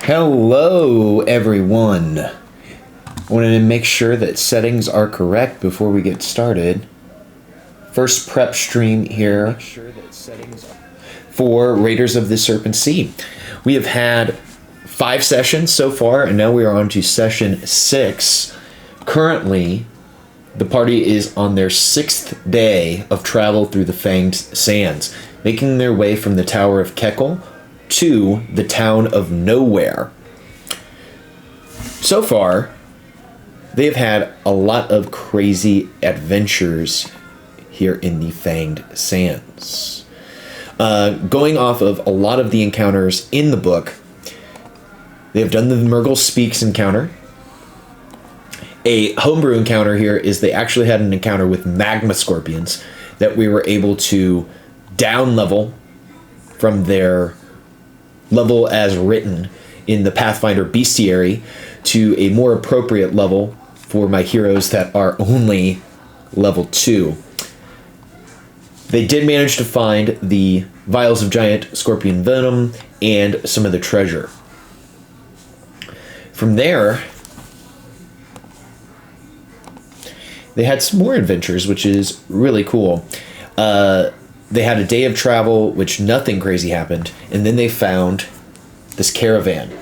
Hello, everyone. I wanted to make sure that settings are correct before we get started. First prep stream here for Raiders of the Serpent Sea. We have had 5 sessions so far, and now we are on to session 6. Currently, the party is on their 6th day of travel through the Fanged Sands, making their way from the Tower of Kekel to the town of Nowhere. So far, they have had a lot of crazy adventures here in the Fanged Sands. Going off of a lot of the encounters in the book, they have done the Murgle Speaks encounter. A homebrew encounter here is they actually had an encounter with magma scorpions that we were able to down level from their level as written in the Pathfinder Bestiary to a more appropriate level for my heroes that are only level 2. They did manage to find the vials of giant scorpion venom and some of the treasure. From there, they had some more adventures, which is really cool. They had a day of travel, which nothing crazy happened, and then they found this caravan.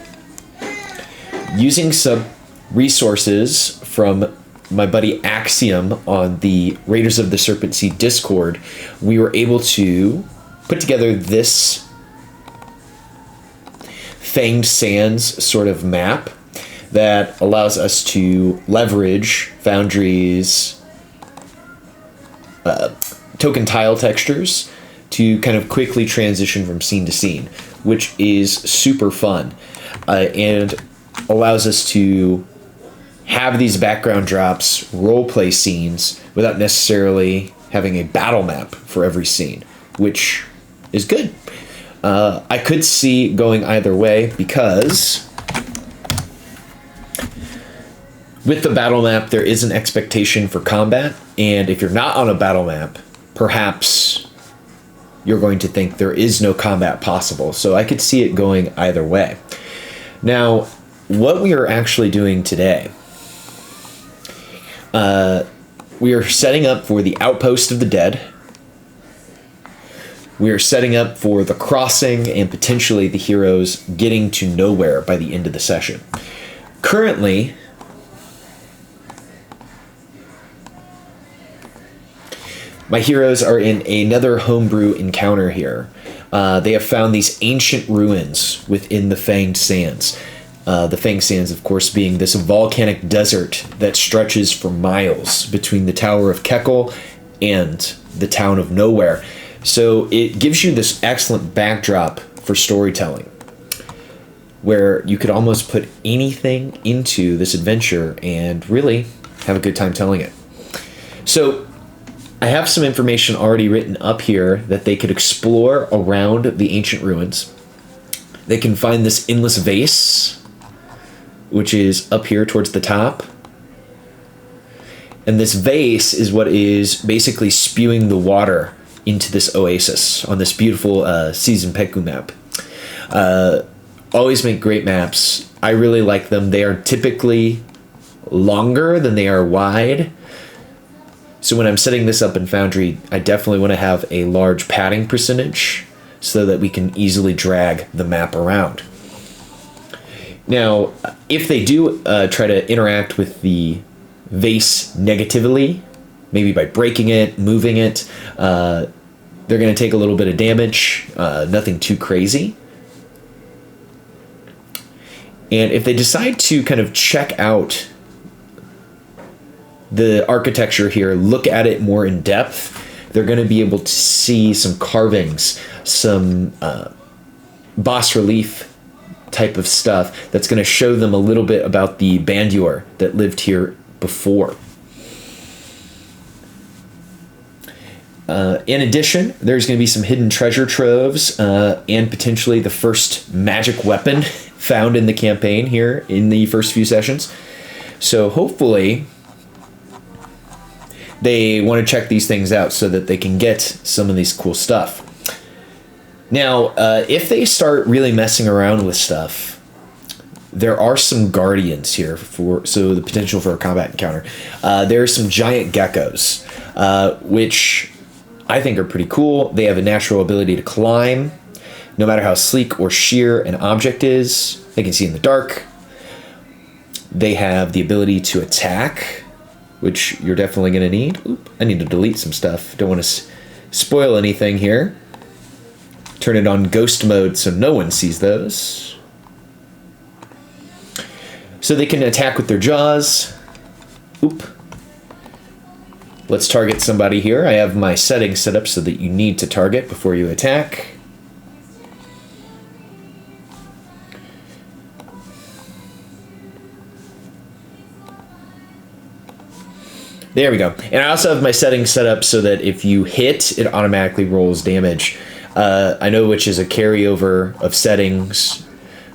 Using some resources from my buddy Axiom on the Raiders of the Serpent Sea Discord, we were able to put together this Fanged Sands sort of map that allows us to leverage Foundry's token tile textures to kind of quickly transition from scene to scene, which is super fun and allows us to have these background drops, roleplay scenes, without necessarily having a battle map for every scene, which is good. I could see going either way because with the battle map, there is an expectation for combat, and if you're not on a battle map, perhaps you're going to think there is no combat possible. So I could see it going either way. Now, what we are actually doing today, we are setting up for the Outpost of the Dead. We are setting up for the crossing and potentially the heroes getting to Nowhere by the end of the session. Currently, my heroes are in another homebrew encounter here. They have found these ancient ruins within the Fanged Sands. The Fanged Sands, of course, being this volcanic desert that stretches for miles between the Tower of Kekel and the town of Nowhere. So it gives you this excellent backdrop for storytelling, where you could almost put anything into this adventure and really have a good time telling it. So I have some information already written up here that they could explore around the ancient ruins. They can find this endless vase, which is up here towards the top. And this vase is what is basically spewing the water into this oasis on this beautiful Season Peku map. Always make great maps. I really like them. They are typically longer than they are wide. So when I'm setting this up in Foundry, I definitely want to have a large padding percentage so that we can easily drag the map around. Now, if they do try to interact with the vase negatively, maybe by breaking it, moving it, they're going to take a little bit of damage, nothing too crazy. And if they decide to kind of check out the architecture here, look at it more in depth, they're going to be able to see some carvings, some bas relief type of stuff that's going to show them a little bit about the Bandur that lived here before. In addition, there's going to be some hidden treasure troves and potentially the first magic weapon found in the campaign here in the first few sessions. So hopefully they want to check these things out so that they can get some of these cool stuff. Now, if they start really messing around with stuff, there are some guardians here so the potential for a combat encounter. There are some giant geckos, which I think are pretty cool. They have a natural ability to climb. No matter how sleek or sheer an object is, they can see in the dark. They have the ability to attack, which you're definitely going to need. Oop, I need to delete some stuff. Don't want to spoil anything here. Turn it on ghost mode so no one sees those. So they can attack with their jaws. Oop. Let's target somebody here. I have my settings set up so that you need to target before you attack. There we go. And I also have my settings set up so that if you hit, it automatically rolls damage. I know which is a carryover of settings.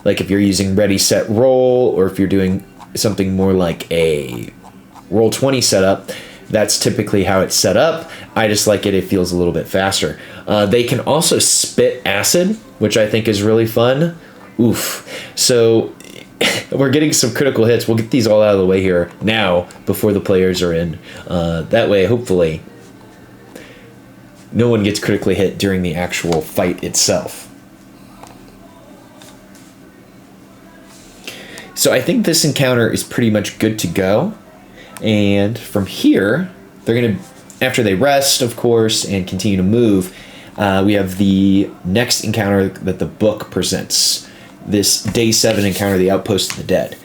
Like if you're using ready, set, roll, or if you're doing something more like a roll 20 setup, that's typically how it's set up. I just like it. It feels a little bit faster. They can also spit acid, which I think is really fun. Oof. So we're getting some critical hits. We'll get these all out of the way here now before the players are in. That way, hopefully, no one gets critically hit during the actual fight itself. So I think this encounter is pretty much good to go. And from here, they're going to, after they rest, of course, and continue to move, we have the next encounter that the book presents. This Day 7 encounter, the Outpost of the Dead,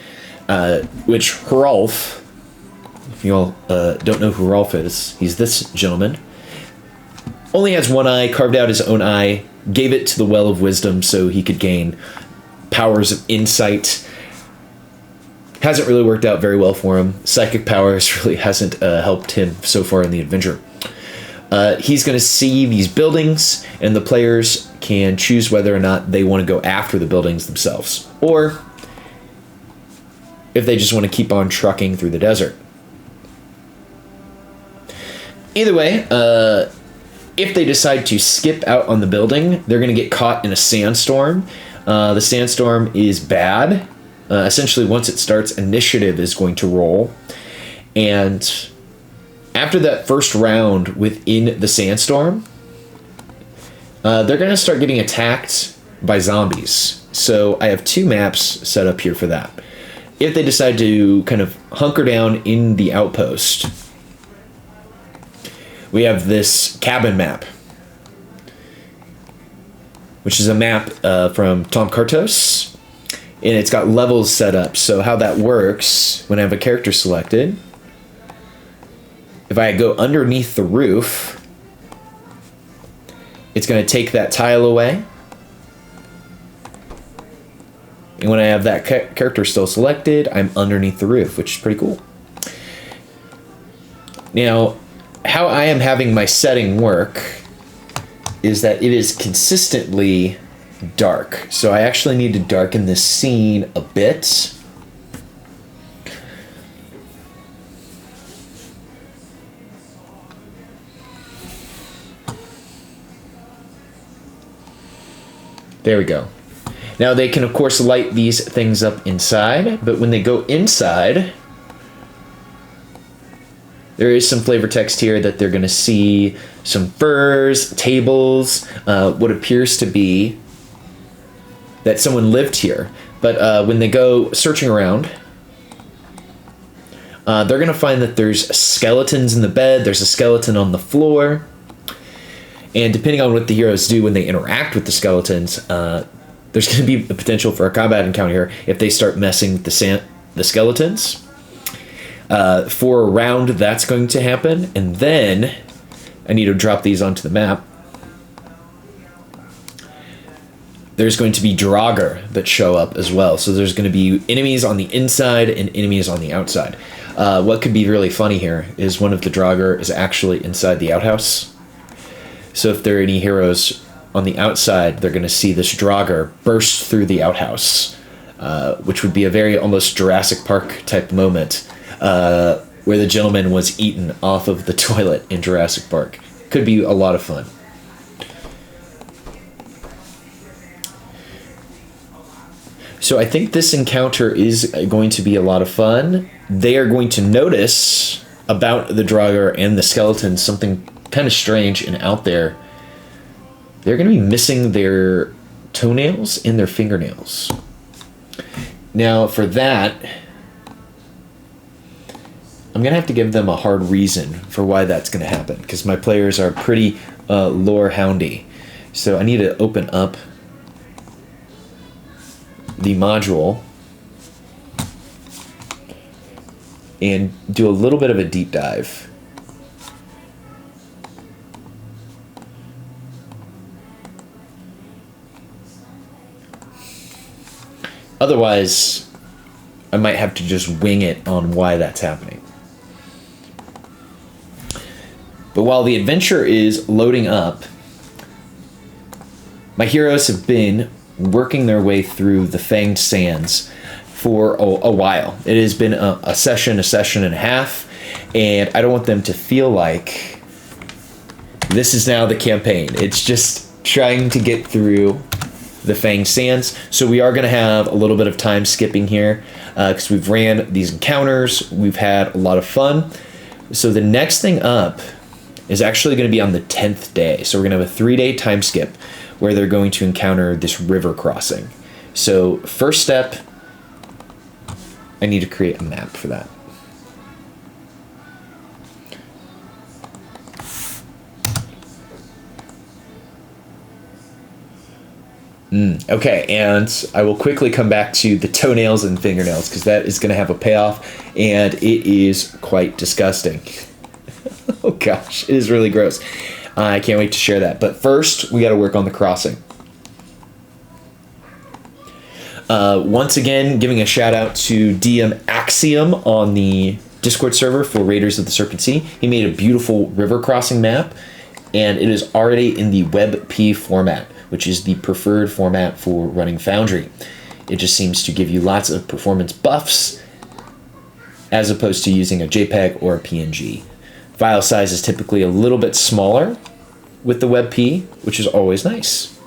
which Hrolf, if you all don't know who Hrolf is, he's this gentleman. Only has one eye, carved out his own eye, gave it to the Well of Wisdom so he could gain powers of insight. Hasn't really worked out very well for him. Psychic powers really hasn't helped him so far in the adventure. He's going to see these buildings, and the players can choose whether or not they want to go after the buildings themselves, or if they just want to keep on trucking through the desert. Either way, if they decide to skip out on the building, they're going to get caught in a sandstorm. The sandstorm is bad. Essentially, once it starts, initiative is going to roll, and after that first round within the sandstorm, they're going to start getting attacked by zombies. So I have 2 maps set up here for that. If they decide to kind of hunker down in the outpost, we have this cabin map, which is a map from Tom Kartos, and it's got levels set up. So how that works, when I have a character selected, if I go underneath the roof, it's going to take that tile away. And when I have that character still selected, I'm underneath the roof, which is pretty cool. Now, how I am having my setting work is that it is consistently dark. So I actually need to darken this scene a bit. There we go. Now they can, of course, light these things up inside, but when they go inside, there is some flavor text here that they're going to see some furs, tables, what appears to be that someone lived here. But when they go searching around, they're going to find that there's skeletons in the bed, there's a skeleton on the floor. And depending on what the heroes do when they interact with the skeletons, there's going to be the potential for a combat encounter here if they start messing with the skeletons. For a round, that's going to happen. And then I need to drop these onto the map. There's going to be Draugr that show up as well. So there's going to be enemies on the inside and enemies on the outside. What could be really funny here is one of the Draugr is actually inside the outhouse. So if there are any heroes on the outside, they're going to see this Draugr burst through the outhouse, which would be a very almost Jurassic Park type moment, where the gentleman was eaten off of the toilet in Jurassic Park. Could be a lot of fun. So I think this encounter is going to be a lot of fun. They are going to notice about the Draugr and the skeletons something kind of strange and out there. They're going to be missing their toenails and their fingernails. Now, for that, I'm going to have to give them a hard reason for why that's going to happen, because my players are pretty lore houndy. So I need to open up the module and do a little bit of a deep dive. Otherwise, I might have to just wing it on why that's happening. But while the adventure is loading up, my heroes have been working their way through the Fanged Sands for a while. It has been a session and a half, and I don't want them to feel like this is now the campaign. It's just trying to get through the Fanged Sands. So we are going to have a little bit of time skipping here because we've ran these encounters. We've had a lot of fun. So the next thing up is actually going to be on the 10th day. So we're going to have a 3-day time skip where they're going to encounter this river crossing. So first step, I need to create a map for that. Okay, and I will quickly come back to the toenails and fingernails because that is going to have a payoff, and it is quite disgusting. Oh gosh, it is really gross. I can't wait to share that. But first, we got to work on the crossing. Once again, giving a shout out to DM Axiom on the Discord server for Raiders of the Serpent Sea. He made a beautiful river crossing map, and it is already in the WebP format, which is the preferred format for running Foundry. It just seems to give you lots of performance buffs as opposed to using a JPEG or a PNG. File size is typically a little bit smaller with the WebP, which is always nice.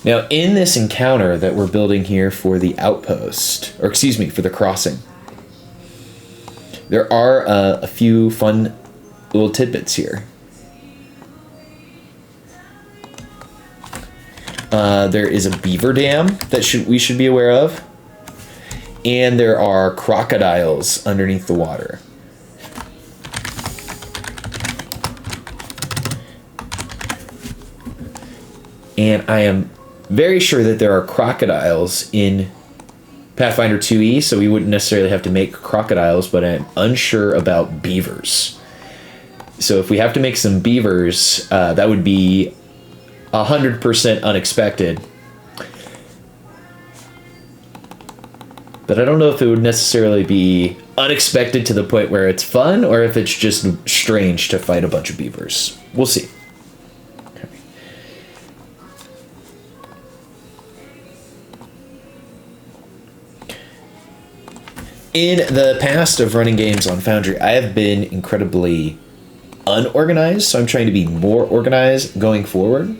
Now, in this encounter that we're building here for the outpost, or excuse me, for the crossing, there are a few fun little tidbits here. There is a beaver dam that we should be aware of, and there are crocodiles underneath the water. And I am very sure that there are crocodiles in Pathfinder 2e, so we wouldn't necessarily have to make crocodiles, but I'm unsure about beavers. So if we have to make some beavers, that would be 100% unexpected. But I don't know if it would necessarily be unexpected to the point where it's fun, or if it's just strange to fight a bunch of beavers. We'll see. Okay. In the past of running games on Foundry, I have been incredibly unorganized, so I'm trying to be more organized going forward.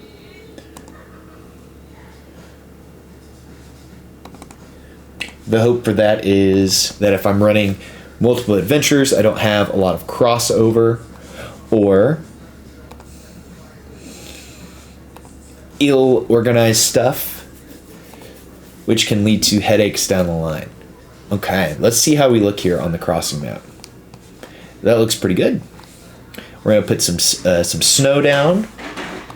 The hope for that is that if I'm running multiple adventures, I don't have a lot of crossover or ill-organized stuff, which can lead to headaches down the line. Okay, let's see how we look here on the crossing map. That looks pretty good. We're going to put some snow down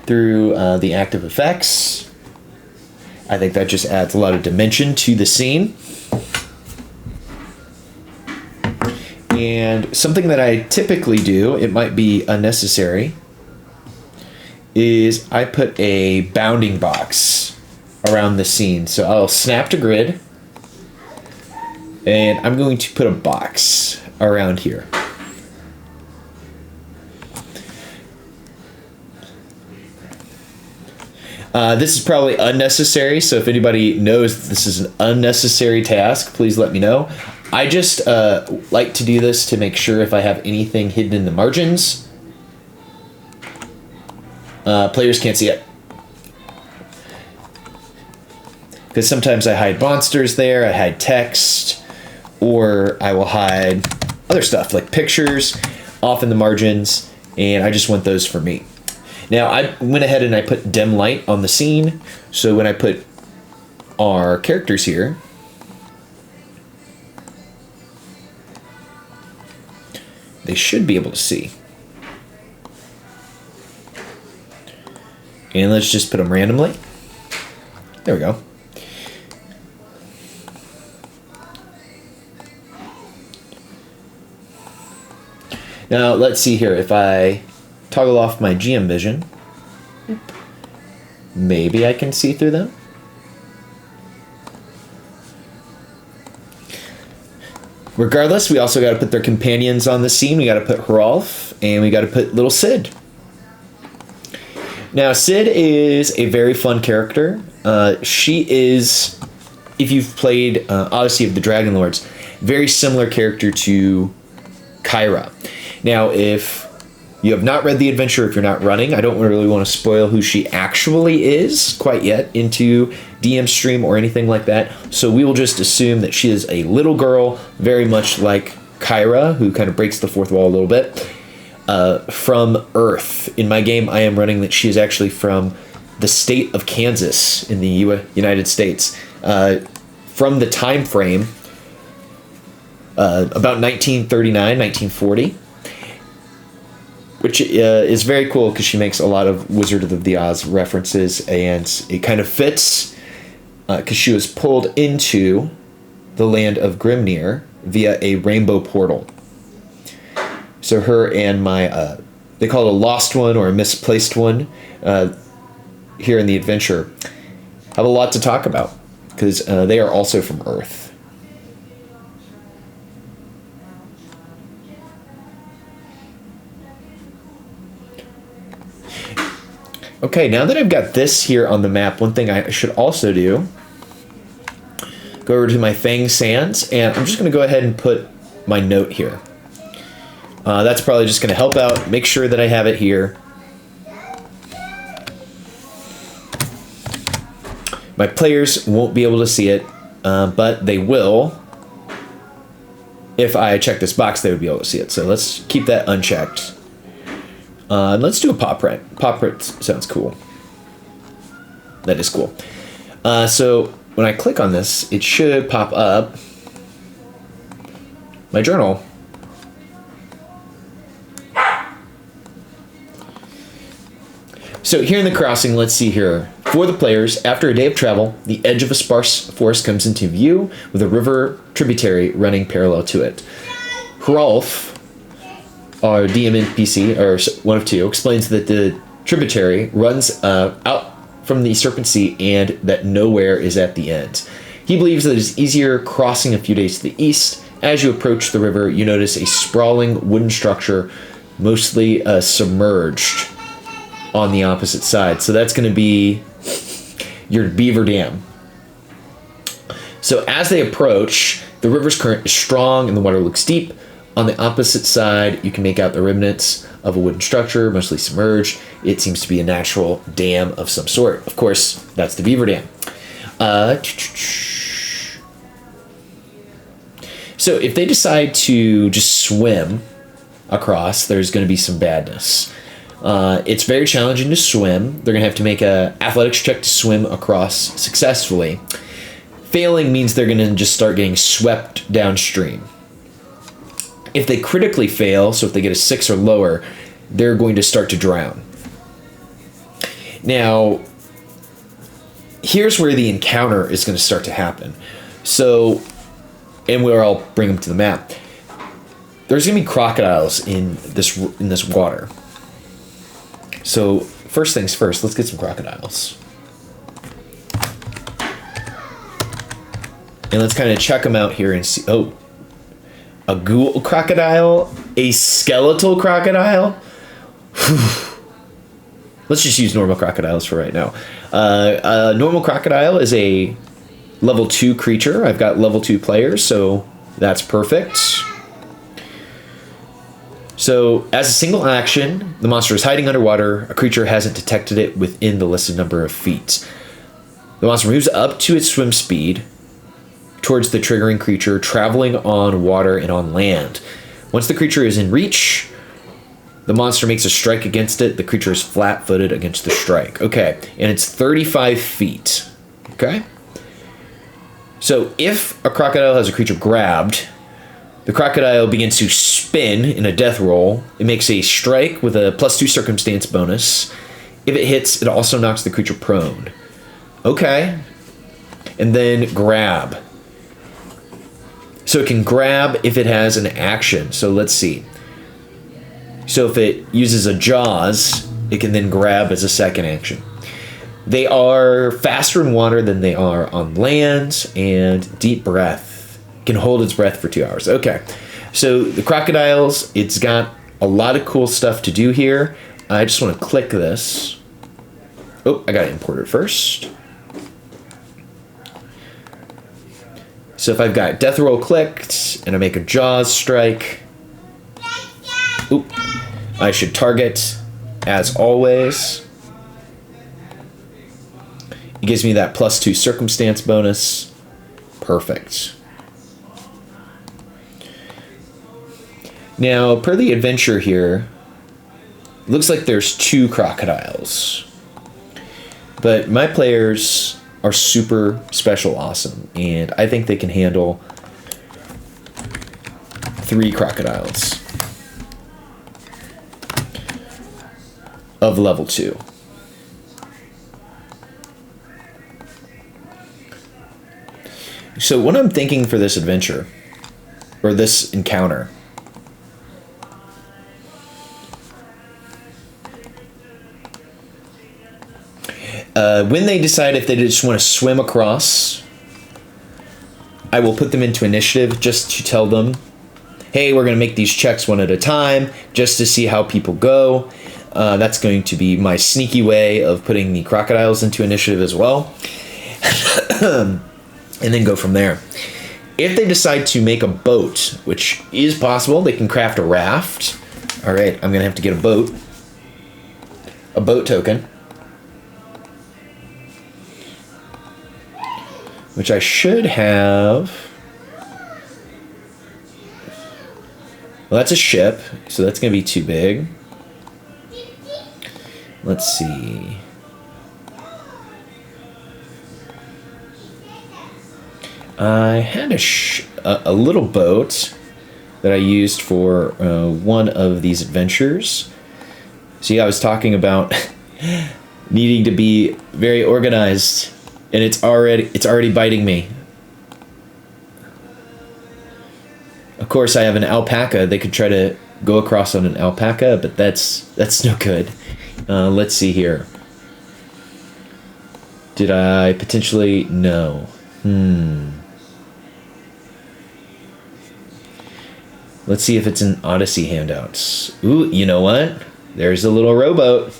through the active effects. I think that just adds a lot of dimension to the scene. And something that I typically do, it might be unnecessary, is I put a bounding box around the scene. So I'll snap to grid, and I'm going to put a box around here. This is probably unnecessary, so if anybody knows this is an unnecessary task, please let me know. I just like to do this to make sure if I have anything hidden in the margins, players can't see it. because sometimes I hide monsters there, I hide text, or I will hide other stuff like pictures off in the margins, and I just want those for me. Now I went ahead and I put dim light on the scene, so when I put our characters here, they should be able to see. And let's just put them randomly. There we go. Now let's see here. If I toggle off my GM vision, maybe I can see through them. Regardless, we also got to put their companions on the scene. We got to put Hrolf, and we got to put little Sid. Now, Sid is a very fun character. She is, if you've played Odyssey of the Dragon Lords, very similar character to Kyra. Now, if you have not read the adventure, if you're not running, I don't really want to spoil who she actually is quite yet into DM stream or anything like that. So we will just assume that she is a little girl, very much like Kyra, who kind of breaks the fourth wall a little bit, from Earth. In my game, I am running that she is actually from the state of Kansas in the United States. From the time frame, about 1939, 1940. Which is very cool because she makes a lot of Wizard of the Oz references, and it kind of fits because she was pulled into the land of Grimnir via a rainbow portal. So her and my, they call it a lost one or a misplaced one here in the adventure, have a lot to talk about because they are also from Earth. Okay, now that I've got this here on the map, one thing I should also do, go over to my Fang Sands, and I'm just going to go ahead and put my note here. That's probably just going to help out, make sure that I have it here. My players won't be able to see it, but they will. If I check this box, they would be able to see it. So let's keep that unchecked. Let's do a paw print. Paw print sounds cool. That is cool. So when I click on this, it should pop up my journal. So here in the crossing, let's see here. For the players, after a day of travel, the edge of a sparse forest comes into view with a river tributary running parallel to it. Hrolf, our DM NPC, or one of two, explains that the tributary runs out from the Serpent Sea and that nowhere is at the end. He believes that it is easier crossing a few days to the east. As you approach the river, you notice a sprawling wooden structure, mostly submerged, on the opposite side. So that's going to be your beaver dam. So as they approach, the river's current is strong and the water looks deep. On the opposite side, you can make out the remnants of a wooden structure, mostly submerged. It seems to be a natural dam of some sort. Of course, that's the beaver dam. So if they decide to just swim across, there's going to be some badness. It's very challenging to swim. They're going to have to make an athletics check to swim across successfully. Failing means they're going to just start getting swept downstream. If they critically fail, so if they get a 6 or lower, they're going to start to drown. Now, here's where the encounter is going to start to happen. So, and where I'll bring them to the map. There's going to be crocodiles in this water. So, first things first, let's get some crocodiles. And let's kind of check them out here and see. Oh, a ghoul crocodile? A skeletal crocodile? Let's just use normal crocodiles for right now. A normal crocodile is a level 2 creature. I've got level 2 players, so that's perfect. So, as a single action, the monster is hiding underwater. A creature hasn't detected it within the listed number of feet. The monster moves up to its swim speed towards the triggering creature, traveling on water and on land. Once the creature is in reach, the monster makes a strike against it. The creature is flat-footed against the strike. Okay, and it's 35 feet. Okay? So if a crocodile has a creature grabbed, the crocodile begins to spin in a death roll. It makes a strike with a +2 circumstance bonus. If it hits, it also knocks the creature prone. Okay. And then grab. So it can grab if it has an action. So let's see. So if it uses a Jaws, it can then grab as a second action. They are faster in water than they are on land, and deep breath. Can hold its breath for 2 hours. Okay. So the crocodiles, it's got a lot of cool stuff to do here. I just want to click this. Oh, I got to import it first. So if I've got death roll clicked and I make a Jaws strike, oop, I should target as always. It gives me that +2 circumstance bonus. Perfect. Now, per the adventure here, it looks like there's 2 crocodiles. But my players are super special awesome, and I think they can handle 3 crocodiles of level 2. So what I'm thinking for this adventure, or this encounter, when they decide if they just want to swim across, I will put them into initiative just to tell them, hey, we're going to make these checks one at a time just to see how people go. That's going to be my sneaky way of putting the crocodiles into initiative as well. And then go from there. If they decide to make a boat, which is possible, they can craft a raft. All right, I'm going to have to get a boat token. Which I should have. Well, that's a ship, so that's going to be too big. Let's see. I had a little boat that I used for one of these adventures. See, I was talking about needing to be very organized, and it's already biting me. Of course, I have an alpaca. They could try to go across on an alpaca, but that's no good. Let's see here. Did I potentially? No. Let's see if it's in Odyssey handouts. Ooh, you know what? There's a little rowboat.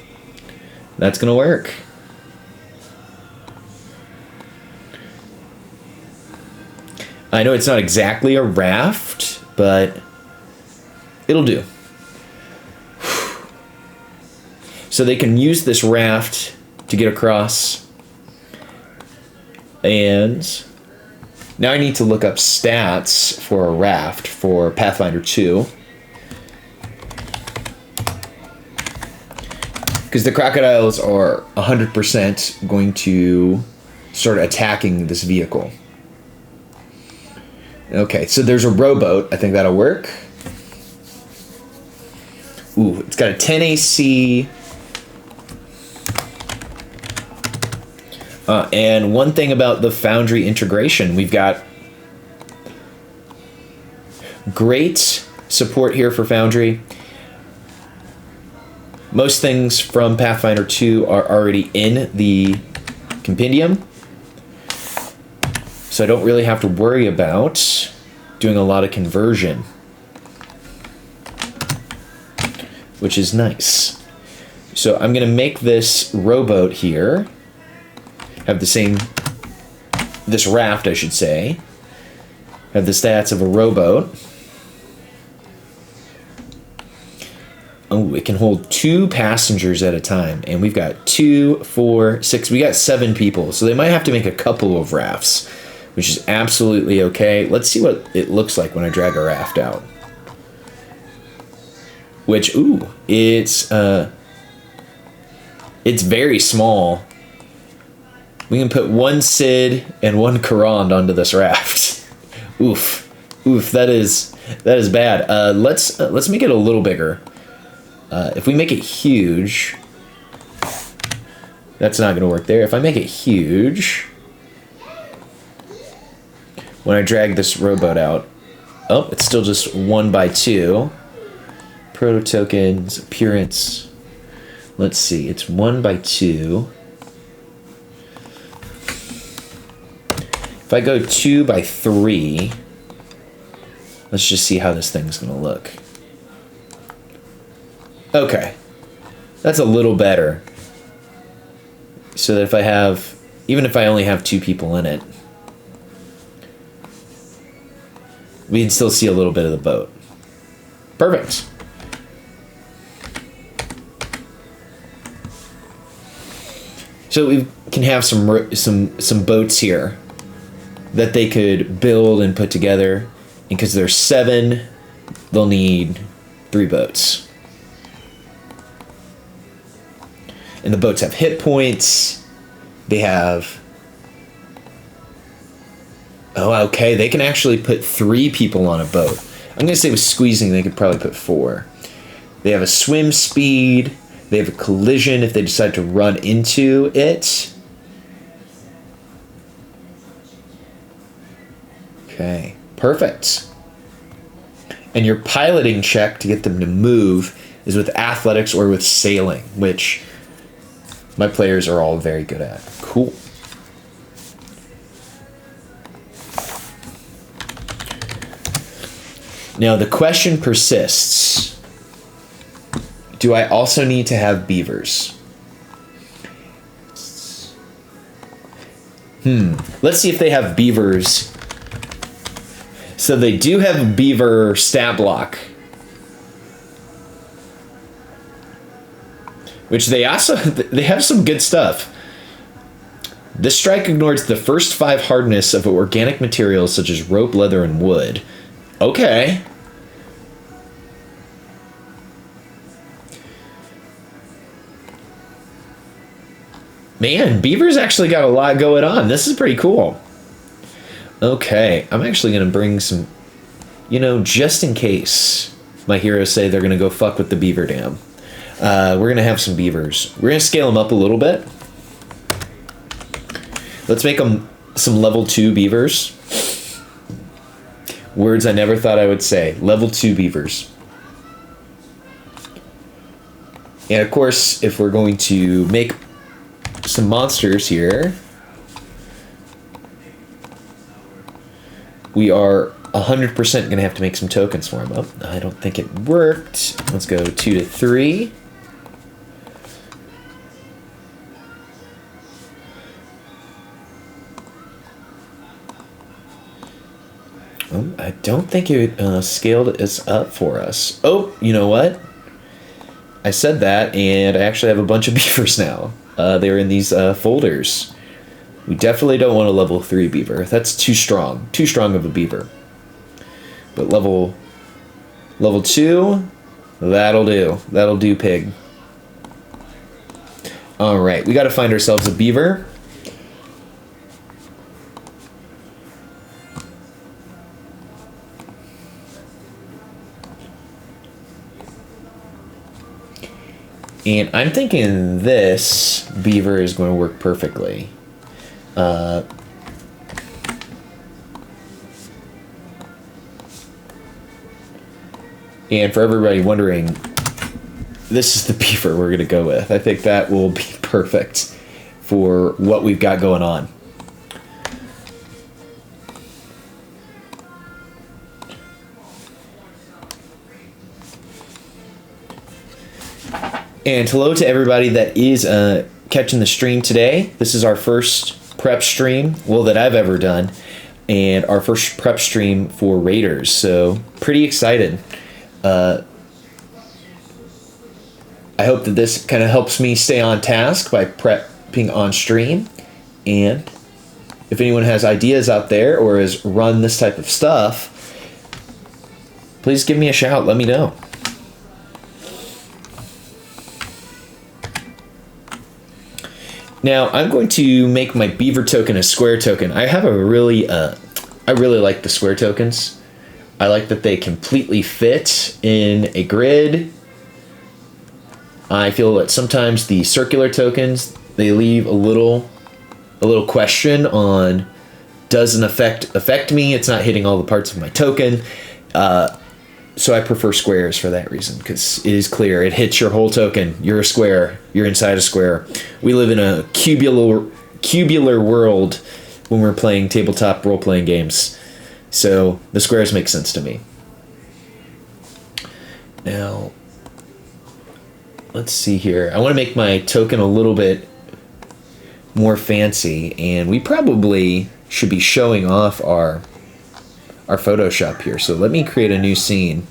That's gonna work. I know it's not exactly a raft, but it'll do. So they can use this raft to get across. And now I need to look up stats for a raft for Pathfinder 2. Because the crocodiles are 100% going to start attacking this vehicle. Okay, so there's a rowboat. I think that'll work. Ooh, it's got a 10 AC. And one thing about the Foundry integration, we've got great support here for Foundry. Most things from Pathfinder 2 are already in the compendium, so I don't really have to worry about doing a lot of conversion, which is nice. So I'm going to make this rowboat here have the same, this raft I should say, have the stats of a rowboat. Oh, it can hold 2 passengers at a time. And we've got 2, 4, 6. We got 7 people. So they might have to make a couple of rafts, which is absolutely okay. Let's see what it looks like when I drag a raft out. Which, ooh, it's very small. We can put 1 Sid and 1 Karand onto this raft. Oof, that is bad. Let's make it a little bigger. If we make it huge, that's not going to work there. If I make it huge, when I drag this rowboat out, oh, it's still just 1 by 2. Proto tokens, appearance. Let's see, it's 1 by 2. If I go 2 by 3, let's just see how this thing's gonna look. Okay, that's a little better. So that if I have, even if I only have 2 people in it, we can still see a little bit of the boat. Perfect. So we can have some boats here that they could build and put together. And because there's 7, they'll need 3 boats. And the boats have hit points. They have... Oh, okay. They can actually put 3 people on a boat. I'm going to say with squeezing, they could probably put 4. They have a swim speed. They have a collision if they decide to run into it. Okay, perfect. And your piloting check to get them to move is with athletics or with sailing, which my players are all very good at. Cool. Now the question persists. Do I also need to have beavers? Let's see if they have beavers. So they do have a beaver stat block. Which they have some good stuff. This strike ignores the first 5 hardness of organic materials such as rope, leather, and wood. Okay. Man, beavers actually got a lot going on. This is pretty cool. Okay, I'm actually going to bring some, just in case my heroes say they're going to go fuck with the beaver dam. We're going to have some beavers. We're going to scale them up a little bit. Let's make them some level 2 beavers. Words I never thought I would say. Level 2 beavers. And of course, if we're going to make some monsters here, we are 100% going to have to make some tokens for them. Oh, I don't think it worked. Let's go 2 to 3. Oh, I don't think it scaled us up for us. Oh, you know what? I said that, and I actually have a bunch of beavers now. They're in these folders. We definitely don't want a level 3 beaver. That's too strong. Too strong of a beaver. But level 2, that'll do. That'll do, pig. Alright, we gotta find ourselves a beaver. And I'm thinking this beaver is going to work perfectly. And for everybody wondering, this is the beaver we're going to go with. I think that will be perfect for what we've got going on. And hello to everybody that is catching the stream today. This is our first prep stream, well, that I've ever done, and our first prep stream for Raiders, so pretty excited. I hope that this kind of helps me stay on task by prepping on stream. And if anyone has ideas out there or has run this type of stuff, please give me a shout. Let me know. Now I'm going to make my beaver token a square token. I have a really, I really like the square tokens. I like that they completely fit in a grid. I feel that sometimes the circular tokens, they leave a little question on, does an effect affect me? It's not hitting all the parts of my token. So I prefer squares for that reason, because it is clear. It hits your whole token. You're a square. You're inside a square. We live in a cubular world when we're playing tabletop role-playing games. So the squares make sense to me. Now, let's see here. I want to make my token a little bit more fancy, and we probably should be showing off our Photoshop here. So let me create a new scene.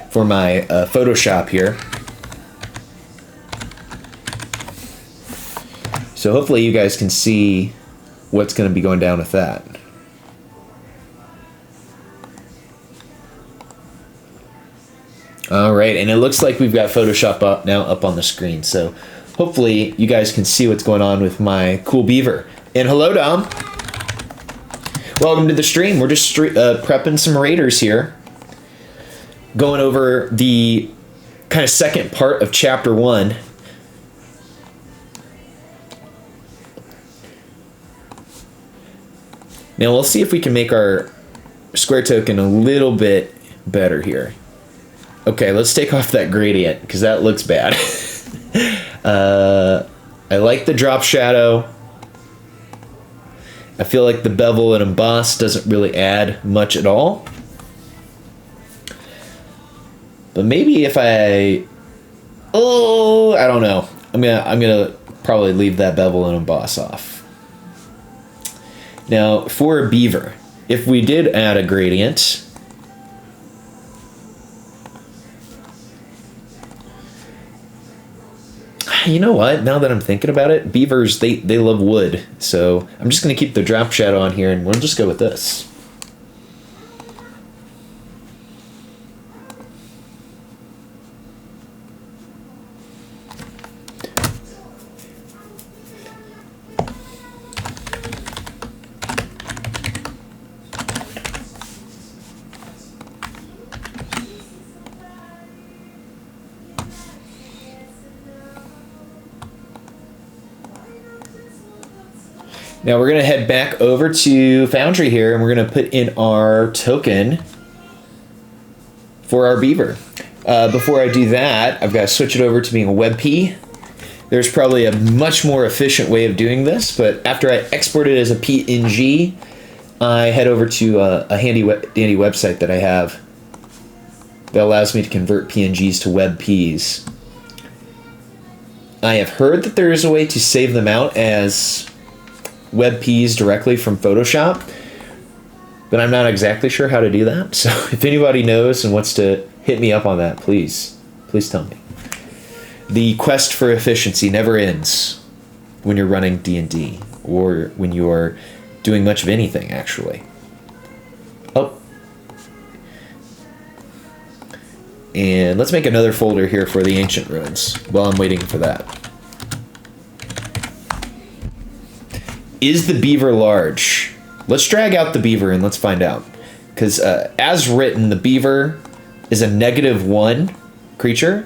For my Photoshop here. So hopefully you guys can see what's going to be going down with that. All right, and it looks like we've got Photoshop now up on the screen. So hopefully you guys can see what's going on with my cool beaver. And hello, Dom. Welcome to the stream. We're just prepping some raiders here. Going over the kind of second part of chapter 1. Now we'll see if we can make our square token a little bit better here. Okay, let's take off that gradient because that looks bad. I like the drop shadow. I feel like the bevel and emboss doesn't really add much at all. But maybe if I don't know. I'm gonna probably leave that bevel and emboss off. Now for a beaver, if we did add a gradient, you know what? Now that I'm thinking about it, beavers, they love wood. So I'm just going to keep the drop shadow on here, and we'll just go with this. Now we're going to head back over to Foundry here, and we're going to put in our token for our beaver. Before I do that, I've got to switch it over to being a WebP. There's probably a much more efficient way of doing this, but after I export it as a PNG, I head over to a handy dandy website that I have that allows me to convert PNGs to WebPs. I have heard that there is a way to save them out as WebPs directly from Photoshop, but I'm not exactly sure how to do that. So if anybody knows and wants to hit me up on that, please tell me. The quest for efficiency never ends when you're running D&D or when you're doing much of anything, actually. Oh. And let's make another folder here for the ancient ruins while I'm waiting for that. Is the beaver large? Let's drag out the beaver and let's find out. Because as written, the beaver is a -1 creature.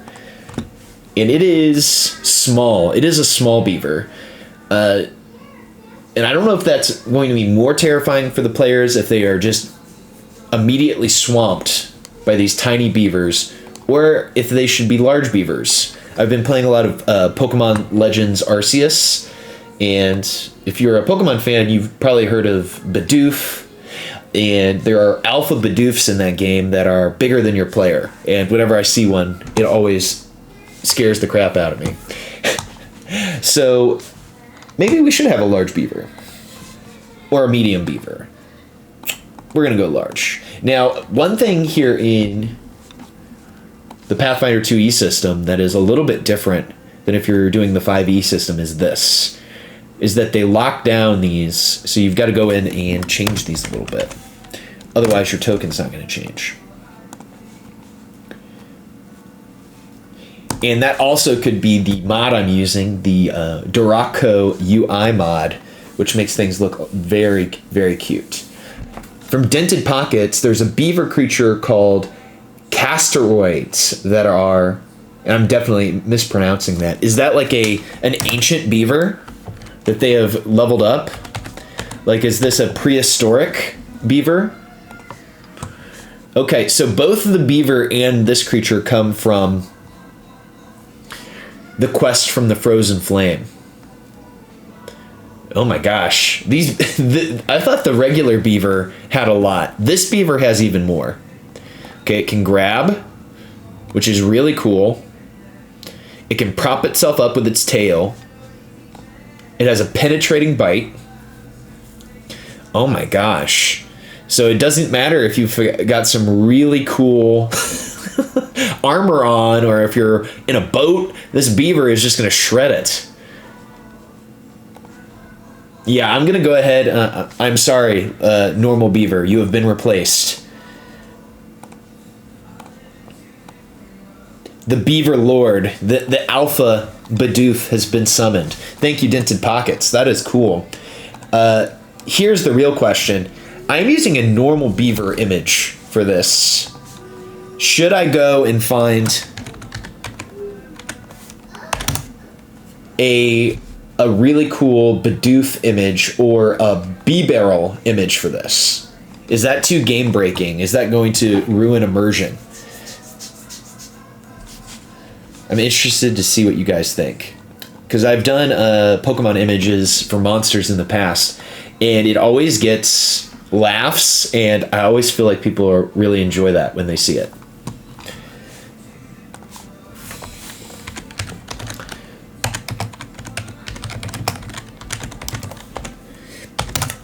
And it is small. It is a small beaver. And I don't know if that's going to be more terrifying for the players if they are just immediately swamped by these tiny beavers, or if they should be large beavers. I've been playing a lot of Pokemon Legends Arceus, and if you're a Pokemon fan, you've probably heard of Bidoof, and there are alpha Bidoofs in that game that are bigger than your player, and whenever I see one, it always scares the crap out of me. So maybe we should have a large beaver, or a medium beaver. We're gonna go large. Now, one thing here in the Pathfinder 2e system that is a little bit different than if you're doing the 5e system is this, is that they lock down these, so you've got to go in and change these a little bit. Otherwise, your token's not going to change. And that also could be the mod I'm using, the Duraco UI mod, which makes things look very, very cute. From Dented Pockets, there's a beaver creature called Casteroids that are, and I'm definitely mispronouncing that. Is that like an ancient beaver that they have leveled up? Like, is this a prehistoric beaver? Okay, so both the beaver and this creature come from the quest from the Frozen Flame. Oh my gosh. I thought the regular beaver had a lot. This beaver has even more. Okay, it can grab, which is really cool. It can prop itself up with its tail. It has a penetrating bite. Oh my gosh. So it doesn't matter if you've got some really cool armor on, or if you're in a boat, this beaver is just going to shred it. Yeah, I'm going to go ahead. I'm sorry, normal beaver. You have been replaced. The Beaver Lord, the Alpha Bidoof has been summoned. Thank you, Dented Pockets. That is cool. Here's the real question. I'm using a normal beaver image for this. Should I go and find a really cool Bidoof image or a B-barrel image for this? Is that too game breaking? Is that going to ruin immersion? I'm interested to see what you guys think, because I've done Pokemon images for monsters in the past, and it always gets laughs, and I always feel like people really enjoy that when they see it.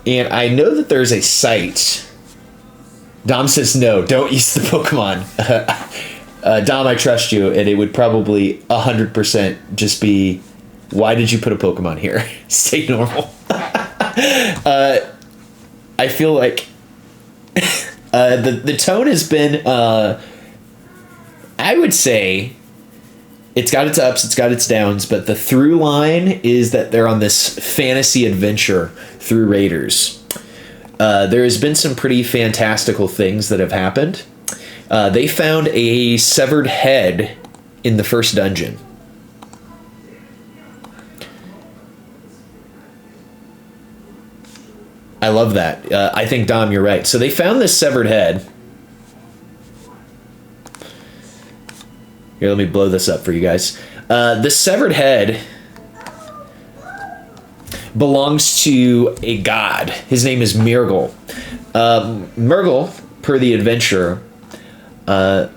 And I know that there's a site. Dom says no, don't use the Pokemon. Dom, I trust you, and it would probably 100% just be, why did you put a Pokemon here? Stay normal. I feel like the tone has been, I would say, it's got its ups, it's got its downs, but the through line is that they're on this fantasy adventure through Raiders. There has been some pretty fantastical things that have happened. They found a severed head in the first dungeon. I love that. I think, Dom, you're right. So they found this severed head. Here, let me blow this up for you guys. This severed head belongs to a god. His name is Murgle. Murgle, per the adventure,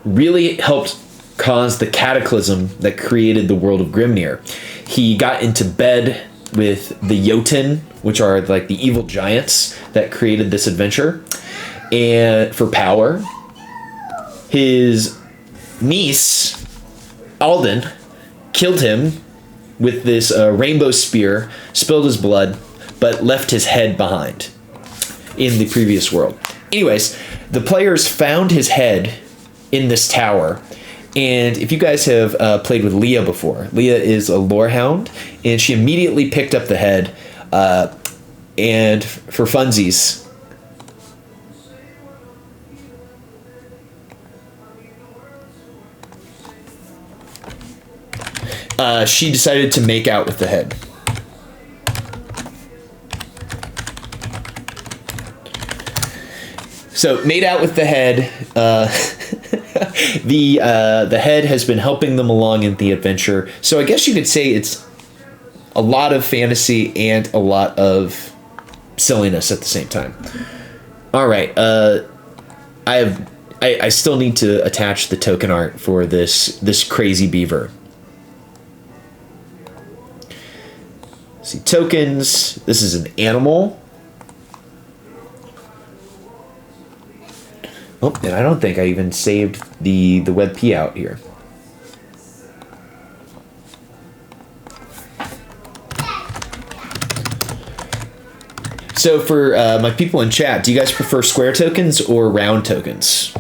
really helped cause the cataclysm that created the world of Grimnir. He got into bed with the Jotun, which are like the evil giants that created this adventure, and for power. His niece, Alden, killed him with this rainbow spear, spilled his blood, but left his head behind in the previous world. Anyways, the players found his head in this tower. And if you guys have played with Leah before, Leah is a lorehound, and she immediately picked up the head, and for funsies, she decided to make out with the head. So, made out with the head. The head has been helping them along in the adventure. So I guess you could say it's a lot of fantasy and a lot of silliness at the same time. All right. I still need to attach the token art for this crazy beaver. See, tokens. This is an animal. Oh, and I don't think I even saved the web P out here. So for my people in chat, do you guys prefer square tokens or round tokens?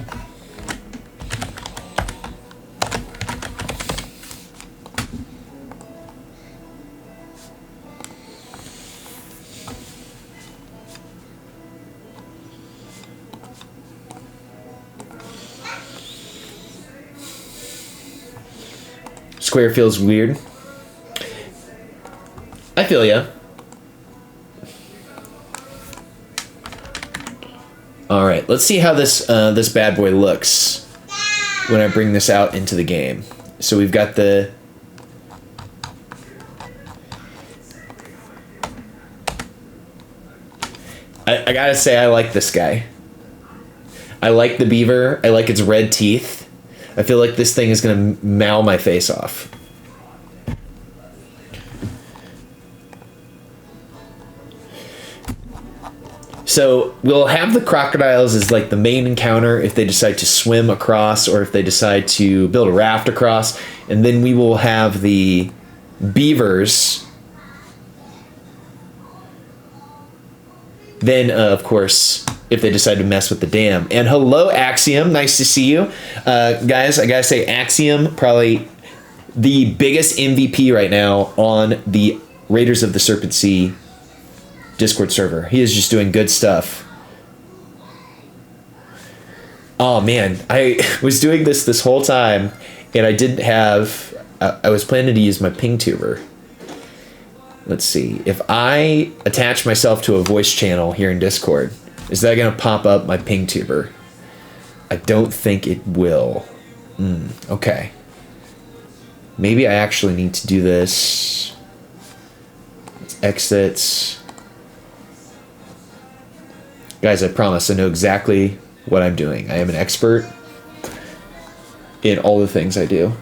Square feels weird. I feel ya. All right, let's see how this this bad boy looks when I bring this out into the game. So we've got the I gotta say I like this guy. I like the beaver. I like its red teeth. I feel like this thing is gonna maul my face off. So we'll have the crocodiles as like the main encounter if they decide to swim across or if they decide to build a raft across. And then we will have the beavers. Then, of course, if they decide to mess with the dam. And hello, Axiom. Nice to see you. Guys, I gotta say, Axiom, probably the biggest MVP right now on the Raiders of the Serpent Sea Discord server. He is just doing good stuff. Oh man, I was doing this whole time and I didn't have, I was planning to use my ping tuber. Let's see, if I attach myself to a voice channel here in Discord, is that gonna pop up my ping tuber? I don't think it will. Okay. Maybe I actually need to do this. Let's exit. Guys, I promise I know exactly what I'm doing. I am an expert in all the things I do.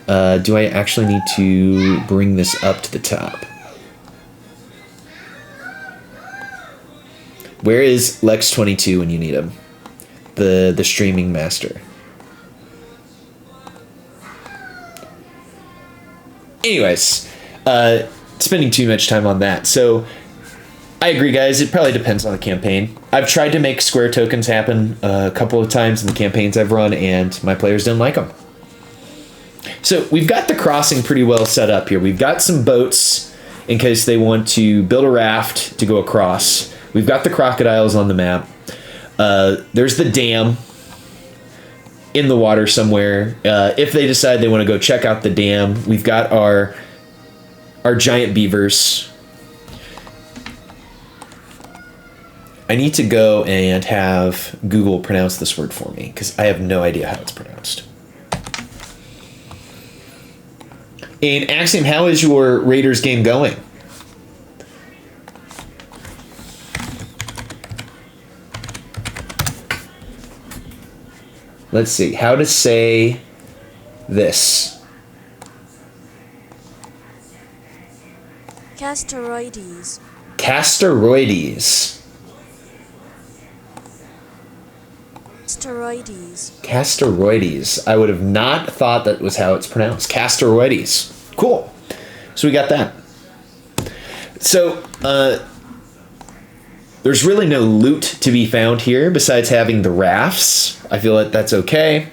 Do I actually need to bring this up to the top? Where is Lex22 when you need him? The streaming master. Anyways, spending too much time on that. So I agree, guys. It probably depends on the campaign. I've tried to make square tokens happen a couple of times in the campaigns I've run, and my players didn't like them. So we've got the crossing pretty well set up here. We've got some boats in case they want to build a raft to go across. We've got the crocodiles on the map. There's the dam in the water somewhere. If they decide they want to go check out the dam, we've got our giant beavers. I need to go and have Google pronounce this word for me because I have no idea how it's pronounced. And Axiom, how is your Raiders game going? Let's see, how to say this. Casteroides. Casteroides. Casteroides. Casteroides. I would have not thought that was how it's pronounced. Casteroides. Cool. So we got that. So, there's really no loot to be found here besides having the rafts. I feel like that's okay.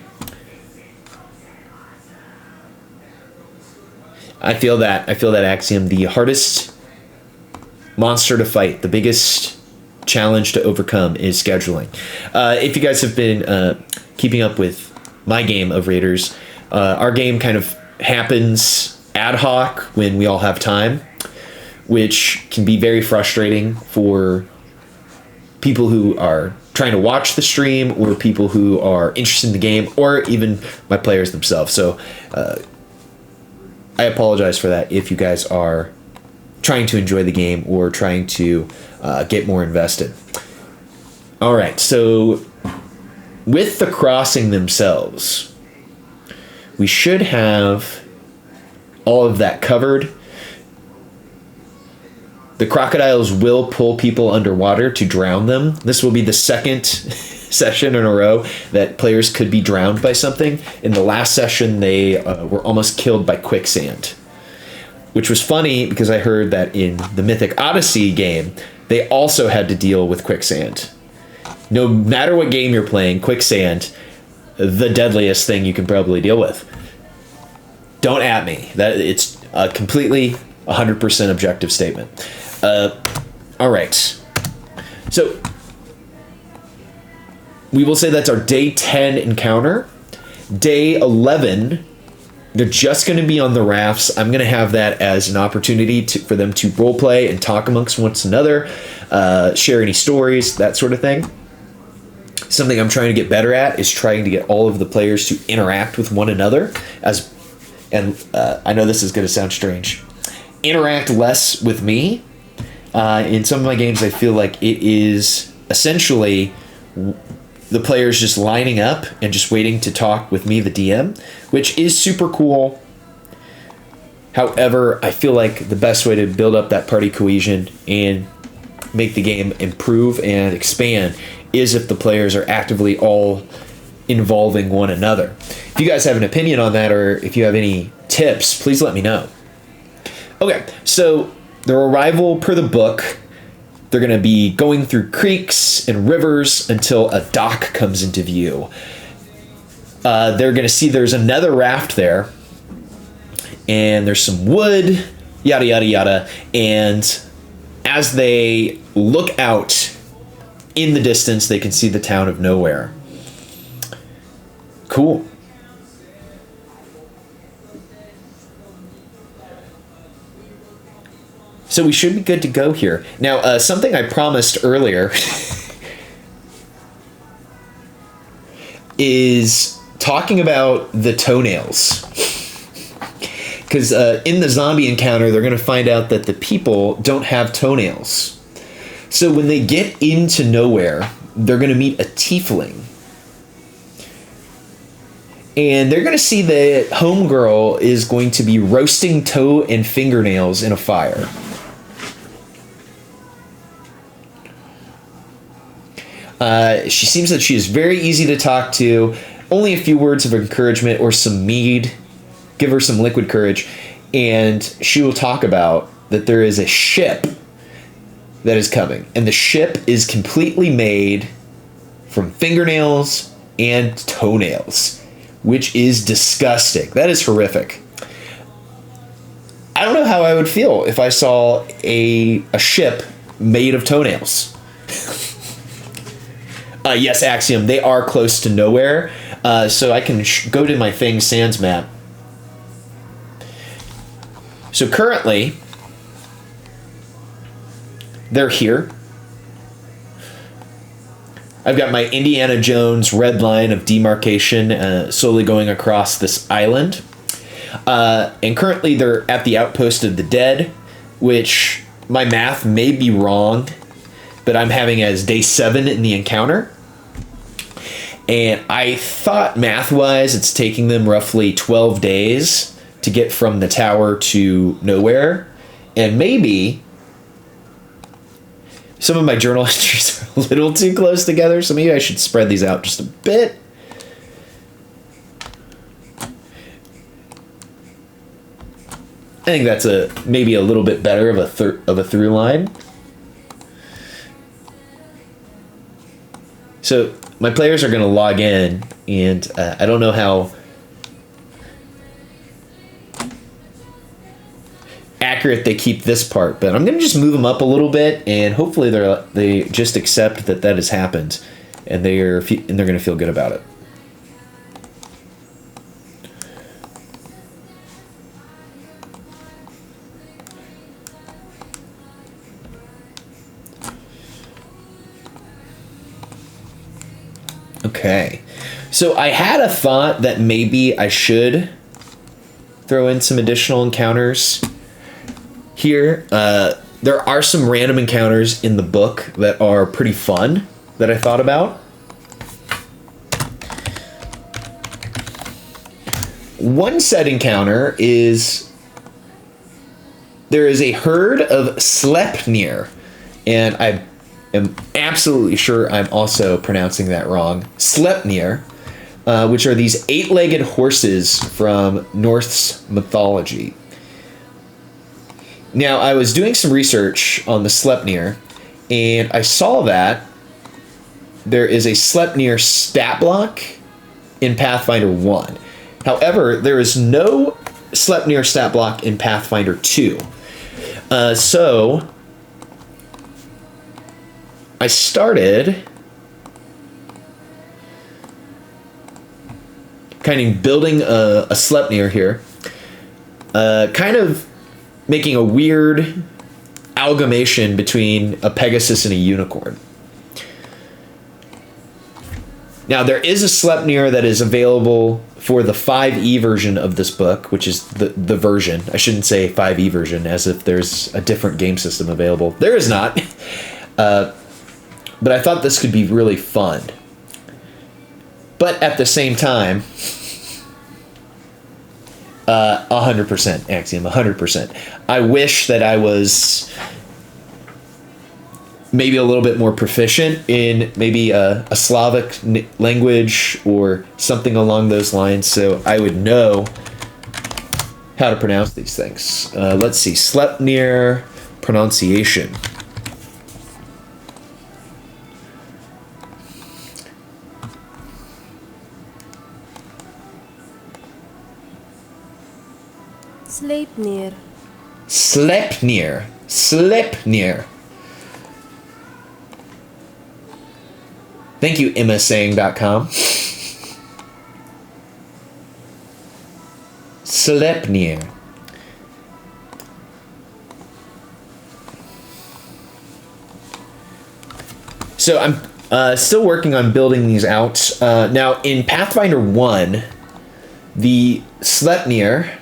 I feel that Axiom, the hardest monster to fight, the biggest challenge to overcome is scheduling. If you guys have been keeping up with my game of Raiders, our game kind of happens ad hoc when we all have time, which can be very frustrating for people who are trying to watch the stream or people who are interested in the game or even my players themselves. So I apologize for that if you guys are trying to enjoy the game or trying to get more invested. All right, so with the crossing themselves, we should have all of that covered. The crocodiles will pull people underwater to drown them. This will be the second session in a row that players could be drowned by something. In the last session, they were almost killed by quicksand, which was funny because I heard that in the Mythic Odyssey game, they also had to deal with quicksand. No matter what game you're playing, quicksand, the deadliest thing you can probably deal with. Don't at me. That it's a completely 100% objective statement. All right. So we will say that's our day 10 encounter. Day 11, they're just going to be on the rafts. I'm going to have that as an opportunity for them to roleplay and talk amongst one another, share any stories, that sort of thing. Something I'm trying to get better at is trying to get all of the players to interact with one another, I know this is going to sound strange, interact less with me. In some of my games, I feel like it is essentially the players just lining up and just waiting to talk with me, the DM, which is super cool. However, I feel like the best way to build up that party cohesion and make the game improve and expand is if the players are actively all involving one another. If you guys have an opinion on that, or if you have any tips, please let me know. Okay, so their arrival per the book, they're going to be going through creeks and rivers until a dock comes into view. They're going to see there's another raft there, and there's some wood, yada, yada, yada. And as they look out in the distance, they can see the town of Nowhere. Cool. So we should be good to go here. Now, something I promised earlier is talking about the toenails. Because in the zombie encounter, they're going to find out that the people don't have toenails. So when they get into Nowhere, they're going to meet a tiefling. And they're going to see that Homegirl is going to be roasting toe and fingernails in a fire. She seems that she is very easy to talk to. Only a few words of encouragement or some mead. Give her some liquid courage. And she will talk about that there is a ship that is coming. And the ship is completely made from fingernails and toenails, which is disgusting. That is horrific. I don't know how I would feel if I saw a ship made of toenails. Yes, Axiom, they are close to Nowhere, so I can go to my Fang Sands map. So currently, they're here. I've got my Indiana Jones red line of demarcation slowly going across this island. And currently they're at the Outpost of the Dead, which my math may be wrong, but I'm having as day 7 in the encounter. And I thought math-wise it's taking them roughly 12 days to get from the tower to Nowhere. And maybe some of my journal entries are a little too close together, so maybe I should spread these out just a bit. I think that's maybe a little bit better of a through line. So my players are going to log in, and I don't know how accurate they keep this part, but I'm going to just move them up a little bit, and hopefully they just accept that has happened, and they're going to feel good about it. Okay, so I had a thought that maybe I should throw in some additional encounters here. There are some random encounters in the book that are pretty fun that I thought about. One set encounter is there is a herd of Sleipnir, and am absolutely sure I'm also pronouncing that wrong, Sleipnir, which are these 8-legged horses from Norse mythology. Now, I was doing some research on the Sleipnir, and I saw that there is a Sleipnir stat block in Pathfinder 1. However, there is no Sleipnir stat block in Pathfinder 2. So I started kind of building a Sleipnir here, kind of making a weird amalgamation between a Pegasus and a unicorn. Now, there is a Sleipnir that is available for the 5e version of this book, which is the version. I shouldn't say 5e version, as if there's a different game system available. There is not. But I thought this could be really fun. But at the same time, 100%, Axiom, 100%. I wish that I was maybe a little bit more proficient in maybe a Slavic language or something along those lines, so I would know how to pronounce these things. Let's see, Sleipnir pronunciation. Sleipnir. Sleipnir. Sleipnir. Thank you, emmasaying.com. Sleipnir. So I'm still working on building these out. Now, in Pathfinder 1, the Sleipnir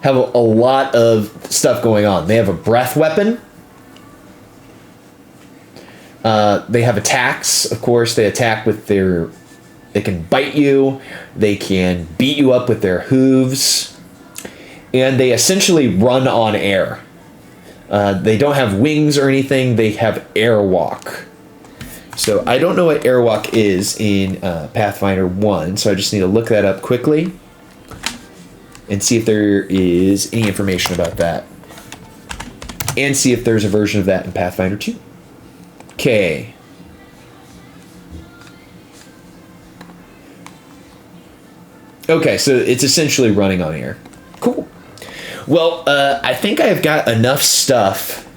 have a lot of stuff going on. They have a breath weapon. They have attacks, of course. They attack with their... They can bite you. They can beat you up with their hooves. And they essentially run on air. They don't have wings or anything. They have airwalk. So I don't know what airwalk is in Pathfinder 1, so I just need to look that up quickly and see if there is any information about that. And see if there's a version of that in Pathfinder 2. Okay. Okay, so it's essentially running on air. Cool. Well, I think I've got enough stuff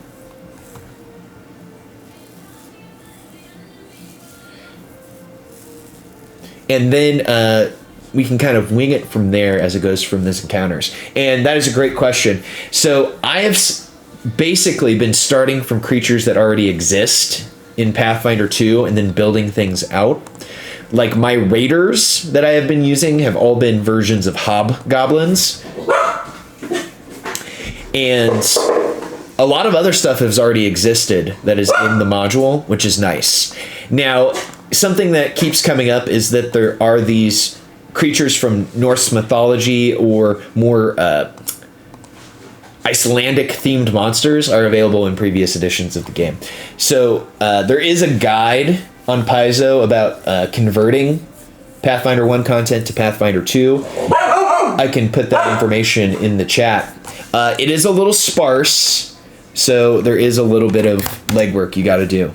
and then we can kind of wing it from there as it goes from this encounters. And that is a great question. So I have basically been starting from creatures that already exist in Pathfinder 2 and then building things out. Like my raiders that I have been using have all been versions of hobgoblins. And a lot of other stuff has already existed that is in the module, which is nice. Now, something that keeps coming up is that there are these creatures from Norse mythology or more Icelandic themed monsters are available in previous editions of the game. So there is a guide on Paizo about converting Pathfinder 1 content to Pathfinder 2. I can put that information in the chat. It is a little sparse, so there is a little bit of legwork you got to do.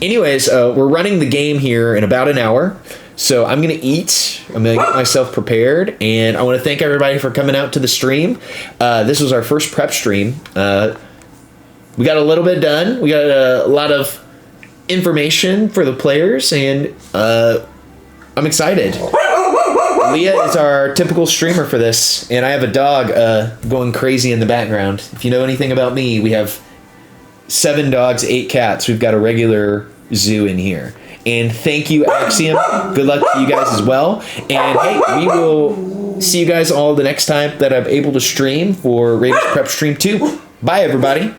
Anyways, we're running the game here in about an hour. So I'm going to eat, I'm going to get myself prepared, and I want to thank everybody for coming out to the stream. This was our first prep stream. We got a little bit done. We got a lot of information for the players, and I'm excited. Leah is our typical streamer for this, and I have a dog going crazy in the background. If you know anything about me, we have 7 dogs, 8 cats. We've got a regular zoo in here. And thank you, Axiom. Good luck to you guys as well. And hey, we will see you guys all the next time that I'm able to stream for Raiders Prep Stream 2. Bye, everybody.